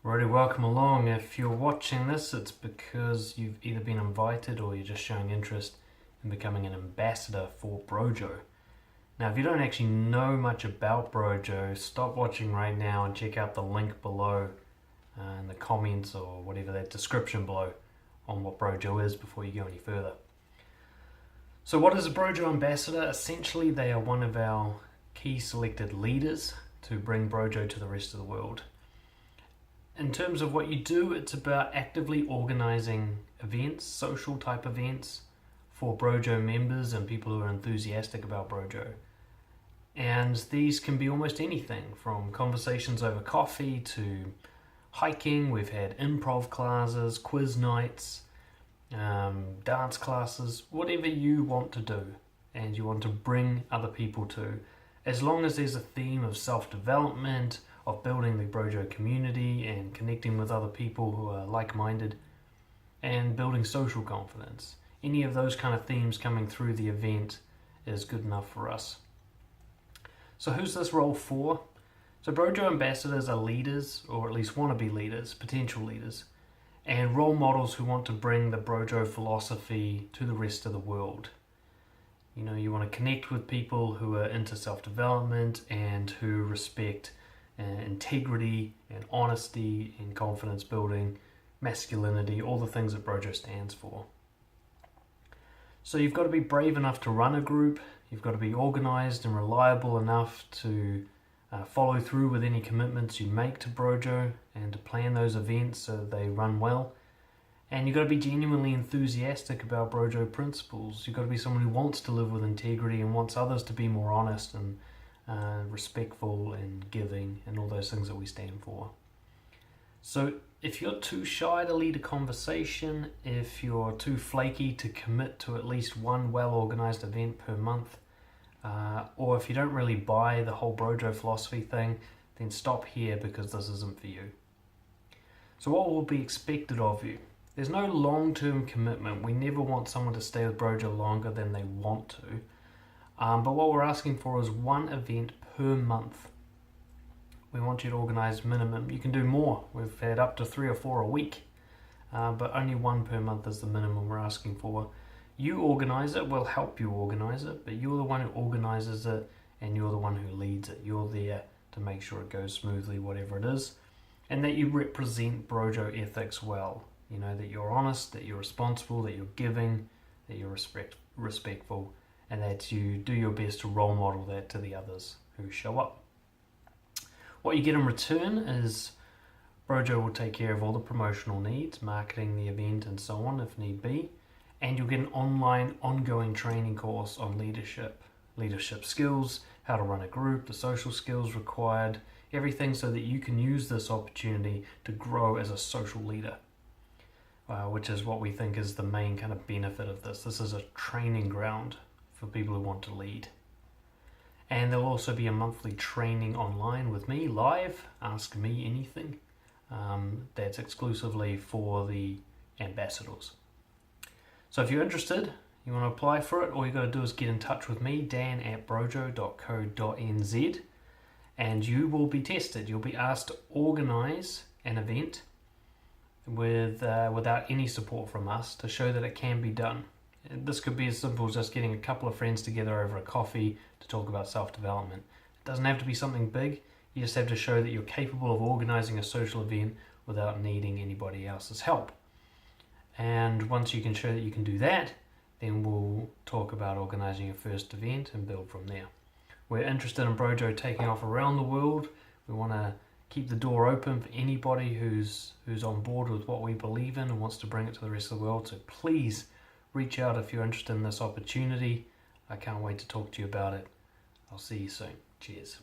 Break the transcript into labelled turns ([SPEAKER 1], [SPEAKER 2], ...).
[SPEAKER 1] Alrighty, welcome along. If you're watching this, it's because you've either been invited or you're just showing interest in becoming an ambassador for BROJO. Now, if you don't actually know much about BROJO, stop watching right now and check out the link below in the comments or whatever, that description below on what BROJO is before you go any further. So what is a BROJO ambassador? Essentially, they are one of our key selected leaders to bring BROJO to the rest of the world. In terms of what you do, it's about actively organizing events, social type events for BROJO members and people who are enthusiastic about BROJO. And these can be almost anything from conversations over coffee to hiking. We've had improv classes, quiz nights, dance classes, whatever you want to do and you want to bring other people to, as long as there's a theme of self-development, of building the BROJO community and connecting with other people who are like-minded and building social confidence. Any of those kind of themes coming through the event is good enough for us. So who's this role for? So BROJO ambassadors are leaders, or at least want to be leaders, potential leaders, and role models who want to bring the BROJO philosophy to the rest of the world. You know, you want to connect with people who are into self-development and who respect integrity and honesty and confidence building, masculinity, all the things that BROJO stands for. So you've got to be brave enough to run a group, you've got to be organized and reliable enough to follow through with any commitments you make to BROJO and to plan those events so they run well. And you've got to be genuinely enthusiastic about BROJO principles. You've got to be someone who wants to live with integrity and wants others to be more honest and respectful and giving and all those things that we stand for. So if you're too shy to lead a conversation, if you're too flaky to commit to at least one well-organized event per month, or if you don't really buy the whole BROJO philosophy thing, then stop here because this isn't for you. So what will be expected of you? There's no long-term commitment. We never want someone to stay with BROJO longer than they want to. But what we're asking for is one event per month. We want you to organize minimum. You can do more. We've had up to 3 or 4 a week, but only one per month is the minimum we're asking for. You organize it, we'll help you organize it, but you're the one who organizes it and you're the one who leads it. You're there to make sure it goes smoothly, whatever it is, and that you represent BROJO ethics well. You know, that you're honest, that you're responsible, that you're giving, that you're respectful, and that you do your best to role model that to the others who show up. What you get in return is BROJO will take care of all the promotional needs, marketing the event and so on if need be, and you'll get an online ongoing training course on leadership skills, how to run a group, the social skills required, everything so that you can use this opportunity to grow as a social leader, which is what we think is the main kind of benefit of this. This is a training ground for people who want to lead. And there'll also be a monthly training online with me, live, Ask Me Anything. That's exclusively for the ambassadors. So if you're interested, you want to apply for it, all you got to do is get in touch with me, dan@brojo.co.nz, and you will be tested. You'll be asked to organize an event without any support from us to show that it can be done. This could be as simple as just getting a couple of friends together over a coffee to talk about self-development. It doesn't have to be something big. You just have to show that you're capable of organizing a social event without needing anybody else's help. And once you can show that you can do that, then we'll talk about organizing your first event and build from there. We're interested in BROJO taking off around the world. We want to keep the door open for anybody who's on board with what we believe in and wants to bring it to the rest of the world. So please reach out if you're interested in this opportunity. I can't wait to talk to you about it. I'll see you soon. Cheers.